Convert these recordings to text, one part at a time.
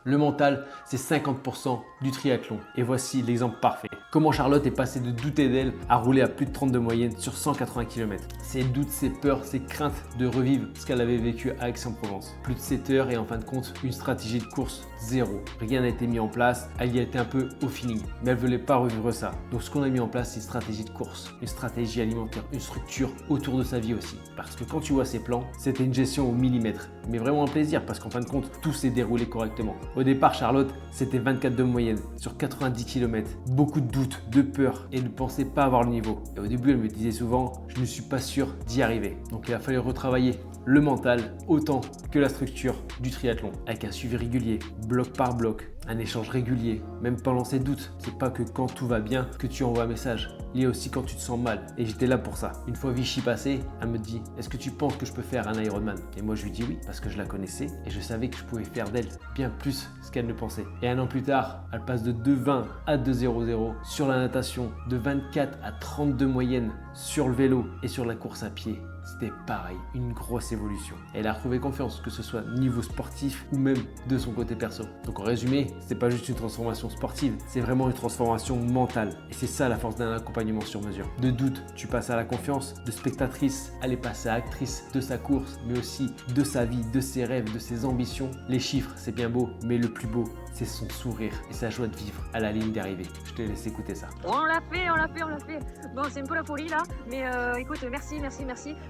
Le mental, c'est 50% du triathlon. Et voici l'exemple parfait. Comment Charlotte est passée de douter d'elle à rouler à plus de 30 de moyenne sur 180 km. Ses doutes, ses peurs, ses craintes de revivre ce qu'elle avait vécu à Aix-en-Provence. Plus de 7 heures et en fin de compte, une stratégie de course zéro. Rien n'a été mis en place, elle y a été un peu au feeling. Mais elle ne voulait pas revivre ça. Donc ce qu'on a mis en place, c'est une stratégie de course, une stratégie alimentaire, une structure autour de sa vie aussi. Parce que quand tu vois ses plans, c'était une gestion au millimètre. Mais vraiment un plaisir parce qu'en fin de compte, tout s'est déroulé correctement. Au départ, Charlotte, c'était 24 de moyenne sur 90 km. Beaucoup de doutes, de peur et ne pensait pas avoir le niveau. Et au début, elle me disait souvent, je ne suis pas sûr d'y arriver. Donc il a fallu retravailler le mental autant que la structure du triathlon avec un suivi régulier, bloc par bloc, un échange régulier, même pendant ces doutes. C'est pas que quand tout va bien que tu envoies un message. Il y a aussi quand tu te sens mal et j'étais là pour ça. Une fois Vichy passé, elle me dit est-ce que tu penses que je peux faire un Ironman? Et moi je lui dis oui parce que je la connaissais et je savais que je pouvais faire d'elle bien plus ce qu'elle ne pensait. Et un an plus tard, elle passe de 2,20 à 2,00 sur la natation, de 24 à 32 moyenne sur le vélo et sur la course à pied. C'était pareil, une grosse évolution. Elle a retrouvé confiance, que ce soit niveau sportif ou même de son côté perso. Donc en résumé, c'est pas juste une transformation sportive, c'est vraiment une transformation mentale. Et c'est ça la force d'un accompagnement sur mesure. De doute, tu passes à la confiance, de spectatrice, elle est passée à actrice de sa course, mais aussi de sa vie, de ses rêves, de ses ambitions. Les chiffres, c'est bien beau, mais le plus beau, c'est son sourire et sa joie de vivre à la ligne d'arrivée. Je te laisse écouter ça. On l'a fait, on l'a fait, on l'a fait. Bon, c'est un peu la folie là, mais écoute, merci.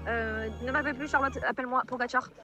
Ne m'appelle plus Charlotte, appelle-moi Pogacar.